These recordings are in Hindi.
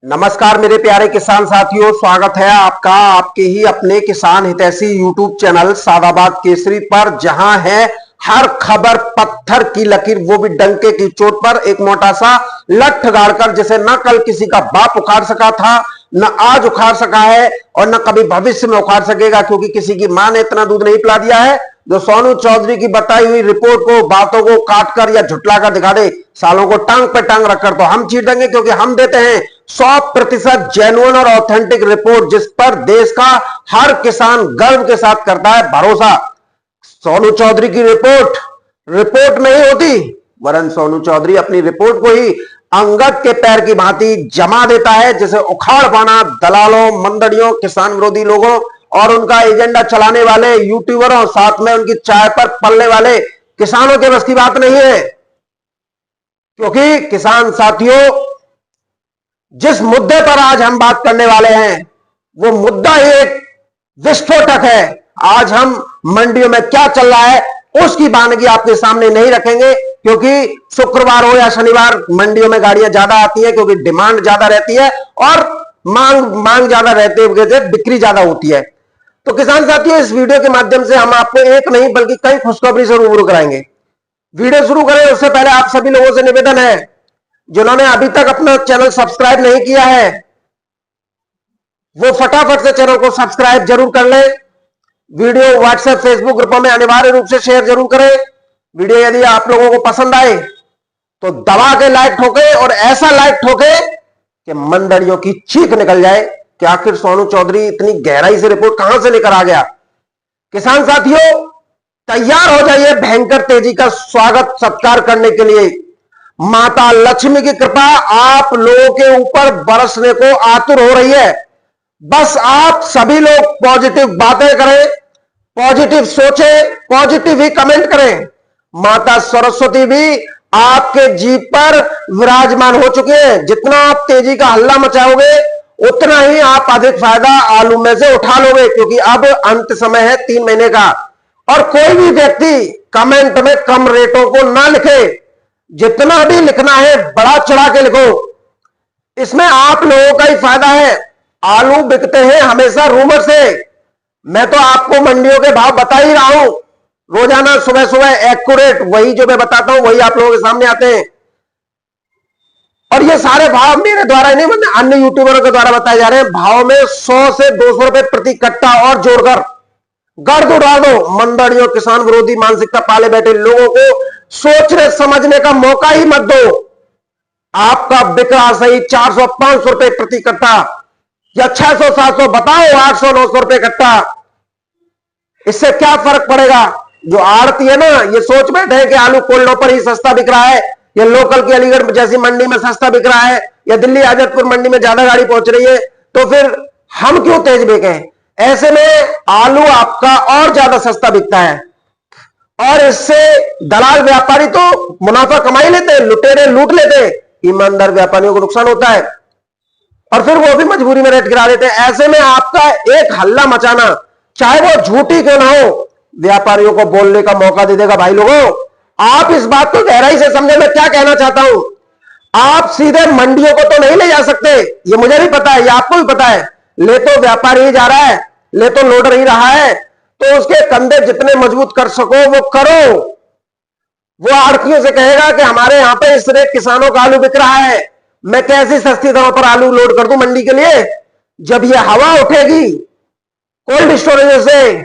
नमस्कार मेरे प्यारे किसान साथियों, स्वागत है आपका आपके ही अपने किसान हितैषी यूट्यूब चैनल सादाबाद केसरी पर, जहां है हर खबर पत्थर की लकीर, वो भी डंके की चोट पर। एक मोटा सा लठ गाड़कर, जिसे न कल किसी का बाप उखाड़ सका था, न आज उखाड़ सका है और न कभी भविष्य में उखाड़ सकेगा, क्योंकि किसी की मां ने इतना दूध नहीं पिला दिया है जो सोनू चौधरी की बताई हुई रिपोर्ट को, बातों को काटकर या झुटलाकर दिखा दे। सालों को टांग पे टांग रखकर तो हम चीर देंगे, क्योंकि हम देते हैं 100% जेन्युइन और ऑथेंटिक रिपोर्ट, जिस पर देश का हर किसान गर्व के साथ करता है भरोसा। सोनू चौधरी की रिपोर्ट नहीं होती, वरन सोनू चौधरी अपनी रिपोर्ट को ही अंगद के पैर की भांति जमा देता है, जिसे उखाड़ पाना दलालों, मंदड़ियों, किसान विरोधी लोगों और उनका एजेंडा चलाने वाले यूट्यूबरों, साथ में उनकी चाय पर पलने वाले किसानों के बस की बात नहीं है। क्योंकि किसान साथियों, जिस मुद्दे पर आज हम बात करने वाले हैं वो मुद्दा ही एक विस्फोटक है। आज हम मंडियों में क्या चल रहा है उसकी बानगी आपके सामने नहीं रखेंगे, क्योंकि शुक्रवार हो या शनिवार मंडियों में गाड़ियां ज्यादा आती है, क्योंकि डिमांड ज्यादा रहती है और मांग ज्यादा रहते हुए बिक्री ज्यादा होती है। तो किसान साथियों, इस वीडियो के माध्यम से हम आपको एक नहीं बल्कि कई खुशखबरी से रूबरू कराएंगे। वीडियो शुरू करें उससे पहले आप सभी लोगों से निवेदन है, जिन्होंने अभी तक अपना चैनल सब्सक्राइब नहीं किया है वो फटाफट से चैनल को सब्सक्राइब जरूर कर ले। वीडियो व्हाट्सएप, फेसबुक ग्रुपों में अनिवार्य रूप से शेयर जरूर करें। वीडियो यदि आप लोगों को पसंद आए तो दबा के लाइक ठोके, और ऐसा लाइक ठोके कि मंदड़ियों की चीख निकल जाए कि आखिर सोनू चौधरी इतनी गहराई से रिपोर्ट कहां से लेकर आ गया। किसान साथियों, तैयार हो जाइए भयंकर तेजी का स्वागत सत्कार करने के लिए। माता लक्ष्मी की कृपा आप लोगों के ऊपर बरसने को आतुर हो रही है। बस आप सभी लोग पॉजिटिव बातें करें, पॉजिटिव सोचें, पॉजिटिव ही कमेंट करें। माता सरस्वती भी आपके जीप पर विराजमान हो चुके हैं। जितना आप तेजी का हल्ला मचाओगे उतना ही आप अधिक फायदा आलू में से उठा लोगे, क्योंकि अब अंत समय है 3 महीने का। और कोई भी व्यक्ति कमेंट में कम रेटों को ना लिखे, जितना भी लिखना है बड़ा चढ़ा के लिखो, इसमें आप लोगों का ही फायदा है। आलू बिकते हैं हमेशा रूमर से। मैं तो आपको मंडियों के भाव बता ही रहा हूं, रोजाना सुबह सुबह एक्यूरेट वही जो मैं बताता हूं वही आप लोगों के सामने आते हैं। और ये सारे भाव मेरे द्वारा नहीं, मतलब अन्य यूट्यूबरों के द्वारा बताए जा रहे हैं। भाव में 100 से 200 रुपए प्रति कट्टा और जोड़कर गर्द उड़ा दो। मंदड़ियों, किसान विरोधी मानसिकता पाले बैठे लोगों को सोचने समझने का मौका ही मत दो। आपका बिक रहा सही 400-500 रुपए प्रति कट्टा, या 600-700, बताओ 800-900 रुपए कट्टा, इससे क्या फर्क पड़ेगा। जो आड़ती है ना, ये सोच बैठे हैं कि आलू कोल्डों पर ही सस्ता बिक रहा है, या लोकल की अलीगढ़ जैसी मंडी में सस्ता बिक रहा है, या दिल्ली आजतपुर मंडी में ज्यादा गाड़ी पहुंच रही है, तो फिर हम क्यों तेज बिके। ऐसे में आलू आपका और ज्यादा सस्ता बिकता है, और इससे दलाल व्यापारी तो मुनाफा कमा ही लेते हैं, लुटेरे लूट लेते हैं, ईमानदार व्यापारियों को नुकसान होता है, और फिर वो भी मजबूरी में रेट गिरा देते हैं। ऐसे में आपका एक हल्ला मचाना, चाहे वो झूठी क्यों ना हो, व्यापारियों को बोलने का मौका दे देगा। भाई लोगों, आप इस बात को गहराई से समझे। मैं क्या कहना चाहता हूं, आप सीधे मंडियों को तो नहीं ले जा सकते, ये मुझे भी पता है, ये आपको भी पता है। ले तो व्यापारी ही जा रहा है, ले तो लोडर ही रहा है, तो उसके कंधे जितने मजबूत कर सको वो करो। वो आड़तियों से कहेगा कि हमारे यहां पे इस रेट किसानों का आलू बिक रहा है, मैं कैसी सस्ती दरों पर आलू लोड कर दूं मंडी के लिए। जब ये हवा उठेगी कोल्ड स्टोरेज से,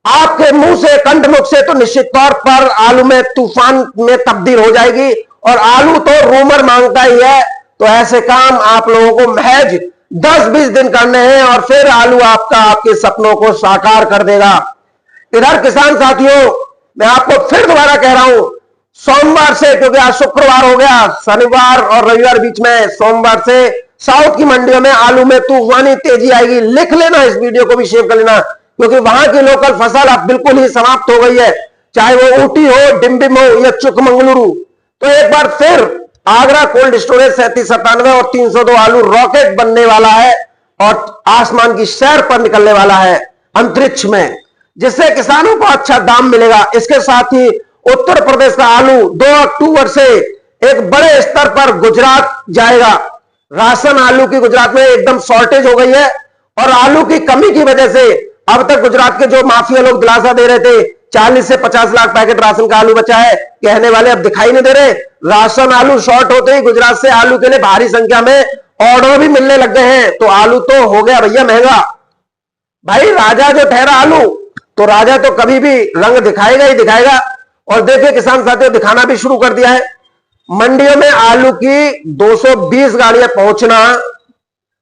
आपके मुंह से, कंठमुख से, तो निश्चित तौर पर आलू में तूफान में तब्दील हो जाएगी। और आलू तो रूमर मांगता ही है, तो ऐसे काम आप लोगों को महज 10-20 दिन करने हैं, और फिर आलू आपका आपके सपनों को साकार कर देगा। इधर किसान साथियों, मैं आपको फिर दोबारा कह रहा हूं, सोमवार से, क्योंकि आज शुक्रवार हो गया, शनिवार और रविवार बीच में, सोमवार से साउथ की मंडियों में आलू में तूफानी तेजी आएगी। लिख लेना, इस वीडियो को भी शेयर कर लेना, क्योंकि वहां की लोकल फसल अब बिल्कुल ही समाप्त हो गई है, चाहे वो ऊटी हो, डिम्बिम हो या चुकमंगलुरु। तो एक बार फिर आगरा कोल्ड स्टोरेज 3797 और 302 आलू रॉकेट बनने वाला है, और आसमान की सैर पर निकलने वाला है अंतरिक्ष में, जिससे किसानों को अच्छा दाम मिलेगा। इसके साथ ही उत्तर प्रदेश का आलू 2 अक्टूबर से एक बड़े स्तर पर गुजरात जाएगा। राशन आलू की गुजरात में एकदम शॉर्टेज हो गई है और आलू की कमी की वजह से अब तक गुजरात के जो माफिया लोग दिलासा दे रहे थे 40 से 50 लाख पैकेट राशन का आलू बचा है, कहने वाले अब दिखाई नहीं दे रहे। राशन आलू शॉर्ट होते ही गुजरात से आलू के लिए भारी संख्या में ऑर्डर भी मिलने लग गए हैं। तो आलू तो हो गया भैया महंगा। भाई राजा जो ठहरा आलू, तो राजा तो कभी भी रंग दिखाएगा ही दिखाएगा। और देखिए किसान साथियों, दिखाना भी शुरू कर दिया है। मंडियों में आलू की 220 गाड़ियां पहुंचना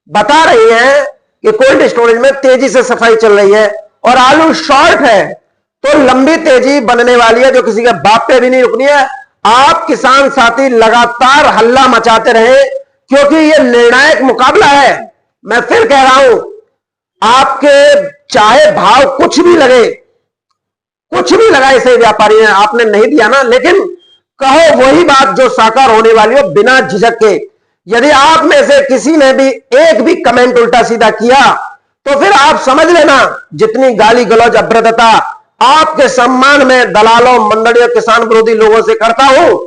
बता रही हैं कि कोल्ड स्टोरेज में तेजी से सफाई चल रही है और आलू शॉर्ट है, तो लंबी तेजी बनने वाली है जो किसी के बाप पे भी नहीं रुकनी है। आप किसान साथी लगातार हल्ला मचाते रहे क्योंकि यह निर्णायक मुकाबला है। मैं फिर कह रहा हूं, आपके चाहे भाव कुछ भी लगा इसे व्यापारी ने, आपने नहीं दिया ना, लेकिन कहो वही बात जो साकार होने वाली हो बिना झिझक के। यदि आप में से किसी ने भी एक भी कमेंट उल्टा सीधा किया तो फिर आप समझ लेना जितनी गाली गलौज अभ्रदता आपके सम्मान में दलालों मंडलियों किसान विरोधी लोगों से करता हूं,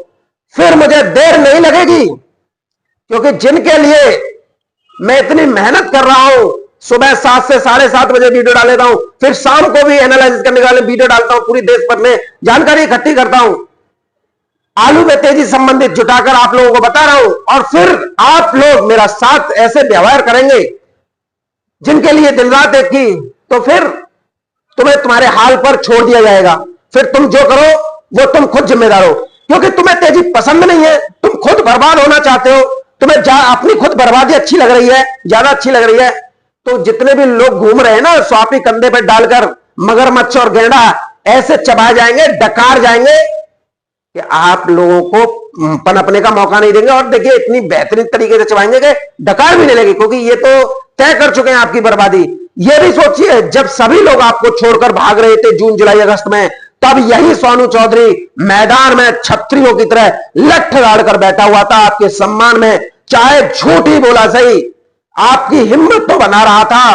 फिर मुझे देर नहीं लगेगी। क्योंकि जिनके लिए मैं इतनी मेहनत कर रहा हूं, सुबह 7 से 7:30 बजे वीडियो डाल देता हूं, फिर शाम को भी एनालिसिस करने वाले वीडियो डालता हूं, पूरी देश भर में जानकारी इकट्ठी करता हूं, आलू में तेजी संबंधित जुटाकर आप लोगों को बता रहा हूं। और फिर आप लोग मेरा साथ ऐसे व्यवहार करेंगे जिनके लिए दिन रात एक की, तो फिर तुम्हें तुम्हारे हाल पर छोड़ दिया जाएगा। फिर तुम जो करो वो तुम खुद जिम्मेदार हो, क्योंकि तुम्हें तेजी पसंद नहीं है, तुम खुद बर्बाद होना चाहते हो, तुम्हें अपनी खुद बर्बादी अच्छी लग रही है, ज्यादा अच्छी लग रही है। तो जितने भी लोग घूम रहे हैं ना स्वापी कंधे पर डालकर, मगरमच्छ और गेंडा ऐसे चबाए जाएंगे, डकार जाएंगे कि आप लोगों को पनपने का मौका नहीं देंगे। और देखिए इतनी बेहतरीन तरीके से चबाएंगे कि डकार भी नहीं लगे, क्योंकि ये तो तय कर चुके हैं आपकी बर्बादी। ये भी सोचिए, जब सभी लोग आपको छोड़कर भाग रहे थे जून जुलाई अगस्त में, तब यही सोनू चौधरी मैदान में छत्रियों की तरह लठ गाड़ कर बैठा हुआ था आपके सम्मान में। चाहे झूठ ही बोला सही, आपकी हिम्मत तो बना रहा था।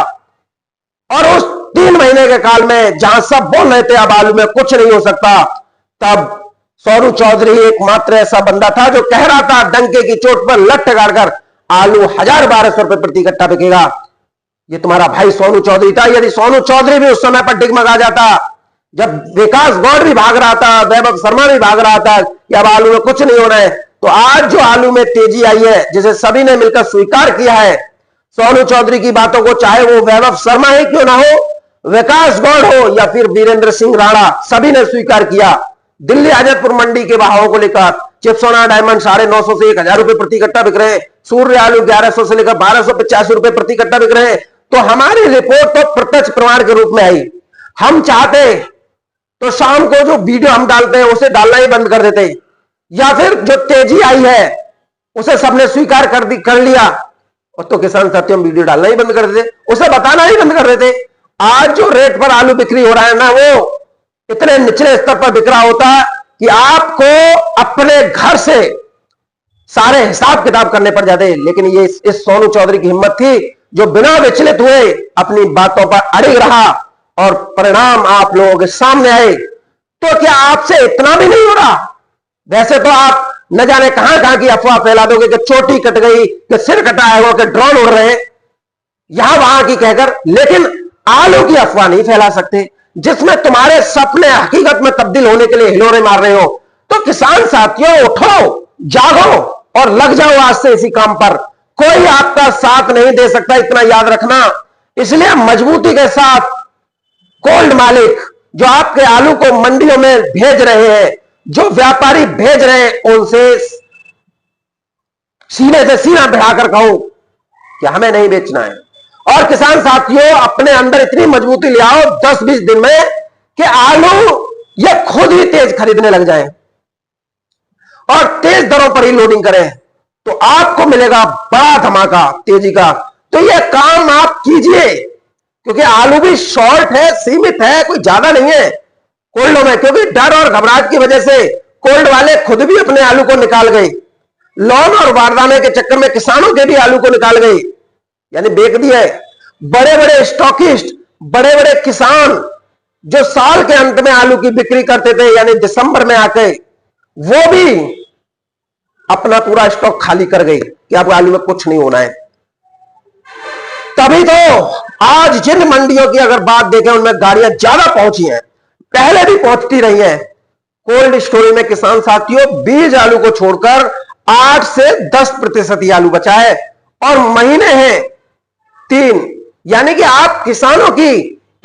और उस 3 महीने के काल में जहां सब बोल रहे थे अब आलू में कुछ नहीं हो सकता, तब सोनू चौधरी एकमात्र ऐसा बंदा था जो कह रहा था डंके की चोट पर लठ गाड़कर आलू 1000-1200 रुपए प्रति कट्टा बिकेगा। ये तुम्हारा भाई सोनू चौधरी था। यदि सोनू चौधरी भी उस समय पर डिगमगा जाता, जब विकास गौड़ भी भाग रहा था, वैभव शर्मा भी भाग रहा था कि अब आलू में कुछ नहीं होना है, तो आज जो आलू में तेजी आई है, जिसे सभी ने मिलकर स्वीकार किया है, सोनू चौधरी की बातों को, चाहे वो वैभव शर्मा ही क्यों ना हो, विकास गौड़ हो या फिर वीरेंद्र सिंह राणा, सभी ने स्वीकार किया। दिल्ली आजतपुर मंडी के भावों को लेकर चिप्सोना डायमंड 950 से 1000 रुपए प्रति कट्टा बिक रहे हैं, सूर्य आलू 1100 से लेकर 1285 रुपए प्रति कट्टा बिक रहे हैं। तो हमारी रिपोर्ट तो प्रत्यक्ष प्रमाण के रूप में आई। हम चाहते तो शाम को जो वीडियो हम डालते हैं उसे डालना ही बंद कर देते, या फिर जो तेजी आई है उसे सबने स्वीकार कर लिया, और तो किसान साथियों वीडियो डालना ही बंद कर देते, उसे बताना ही बंद कर देते। आज जो रेट पर आलू बिक्री हो रहा है ना, वो इतने निचले स्तर पर बिक रहा होता कि आपको अपने घर से सारे हिसाब किताब करने पड़ जाते। लेकिन ये इस सोनू चौधरी की हिम्मत थी जो बिना विचलित हुए अपनी बातों पर अड़िग रहा और परिणाम आप लोगों के सामने आए। तो क्या आपसे इतना भी नहीं हो रहा? वैसे तो आप न जाने कहां कहां की अफवाह फैला दोगे कि चोटी कट गई, कि सिर कटा है, कि ड्रोन उड़ रहे हैं, यहां वहां की कहकर, लेकिन आलू की अफवाह नहीं फैला सकते जिसमें तुम्हारे सपने हकीकत में तब्दील होने के लिए हिलोरे मार रहे हो। तो किसान साथियों, उठो, जागो और लग जाओ आज से इसी काम पर। कोई आपका साथ नहीं दे सकता, इतना याद रखना। इसलिए मजबूती के साथ कोल्ड मालिक जो आपके आलू को मंडियों में भेज रहे हैं, जो व्यापारी भेज रहे हैं, उनसे सीने से सीना भिड़ाकर कहो कि हमें नहीं बेचना है। और किसान साथियों, अपने अंदर इतनी मजबूती ले आओ 10-20 दिन में कि आलू ये खुद ही तेज खरीदने लग जाए और तेज दरों पर ही लोडिंग करें, तो आपको मिलेगा बड़ा धमाका तेजी का। तो ये काम आप कीजिए, क्योंकि आलू भी शॉर्ट है, सीमित है, कोई ज्यादा नहीं है कोल्डों में। क्योंकि डर और घबराहट की वजह से कोल्ड वाले खुद भी अपने आलू को निकाल गए, लोन और वारदाने के चक्कर में किसानों के भी आलू को निकाल गए, यानी बेच दिए। बड़े बड़े स्टॉकिस्ट, बड़े बड़े किसान जो साल के अंत में आलू की बिक्री करते थे, यानी दिसंबर में आके, वो भी अपना पूरा स्टॉक खाली कर गई कि अब आलू में कुछ नहीं होना है। तभी तो आज जिन मंडियों की अगर बात देखें उनमें गाड़ियां ज्यादा पहुंची हैं, पहले भी पहुंचती रही हैं। कोल्ड स्टोरेज में किसान साथियों बीज आलू को छोड़कर 8 से 10% ही आलू बचा है और महीने हैं 3। यानी कि आप किसानों की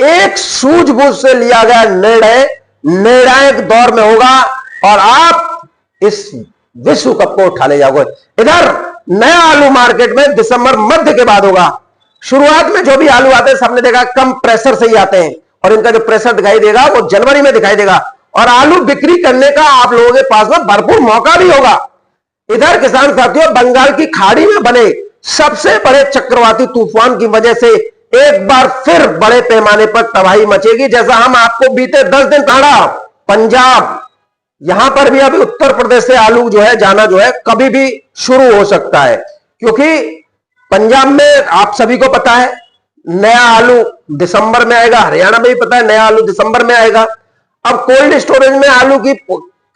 एक सूझबूझ से लिया गया निर्णय निर्णायक दौर में होगा और आप इस विश्व कप को उठा ले जाओगे। इधर नया आलू मार्केट में दिसंबर मध्य के बाद होगा। शुरुआत में जो भी आलू आते हैं सबने देखा कम प्रेशर से ही आते हैं और इनका जो प्रेशर दिखाई देगा वो जनवरी में दिखाई देगा और आलू बिक्री करने का आप लोगों के पास में भरपूर मौका भी होगा। इधर किसान साथियों बंगाल की खाड़ी में बने सबसे बड़े चक्रवाती तूफान की वजह से एक बार फिर बड़े पैमाने पर तबाही मचेगी। जैसा हम आपको बीते 10 दिन पढ़ा, पंजाब यहां पर भी अभी उत्तर प्रदेश से आलू जो है जाना जो है कभी भी शुरू हो सकता है, क्योंकि पंजाब में आप सभी को पता है नया आलू दिसंबर में आएगा, हरियाणा में भी पता है नया आलू दिसंबर में आएगा। अब कोल्ड स्टोरेज में आलू की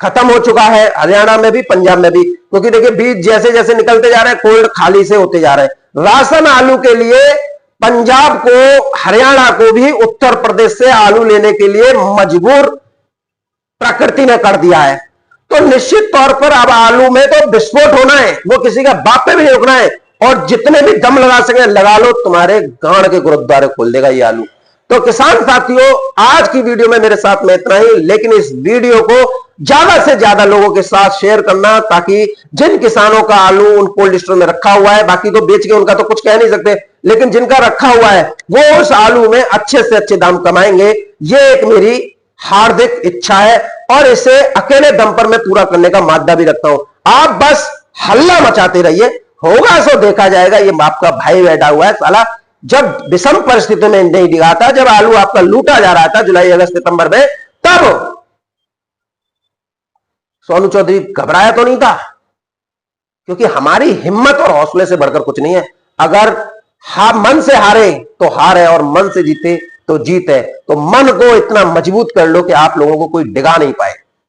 खत्म हो चुका है, हरियाणा में भी पंजाब में भी, क्योंकि देखिए बीज जैसे जैसे निकलते जा रहे हैं कोल्ड खाली से होते जा रहे हैं। राशन आलू के लिए पंजाब को, हरियाणा को भी उत्तर प्रदेश से आलू लेने के लिए मजबूर प्रकृति ने कर दिया है। तो निश्चित तौर पर अब आलू में तो विस्फोट होना है, वो किसी का बाप पे भी नहीं रुकना है और जितने भी दम लगा सके लगा लो, तुम्हारे गांड के गुरुद्वारे खोल देगा ये आलू। तो किसान साथियों आज की वीडियो में मेरे साथ में इतना ही, लेकिन इस वीडियो को ज्यादा से ज्यादा लोगों के साथ शेयर करना ताकि जिन किसानों का आलू उन कोल्ड स्टोर में रखा हुआ है, बाकी तो बेच के उनका तो कुछ कह नहीं सकते, लेकिन जिनका रखा हुआ है वो उस आलू में अच्छे से अच्छे दाम कमाएंगे। ये एक मेरी हार्दिक इच्छा है और इसे अकेले दम पर मैं पूरा करने का मादा भी रखता हूं। आप बस हल्ला मचाते रहिए, होगा सो देखा जाएगा। ये आपका भाई बैठा हुआ है साला, जब विषम परिस्थितियों में नहीं दिखा था, जब आलू आपका लूटा जा रहा था जुलाई अगस्त सितंबर में, तब सोनू चौधरी घबराया तो नहीं था, क्योंकि हमारी हिम्मत और हौसले से बढ़कर कुछ नहीं है। अगर मन से हारे तो हार है और मन से जीते तो जीत है। तो मन को इतना मजबूत कर लो कि आप लोगों को कोई डिगा नहीं पाए।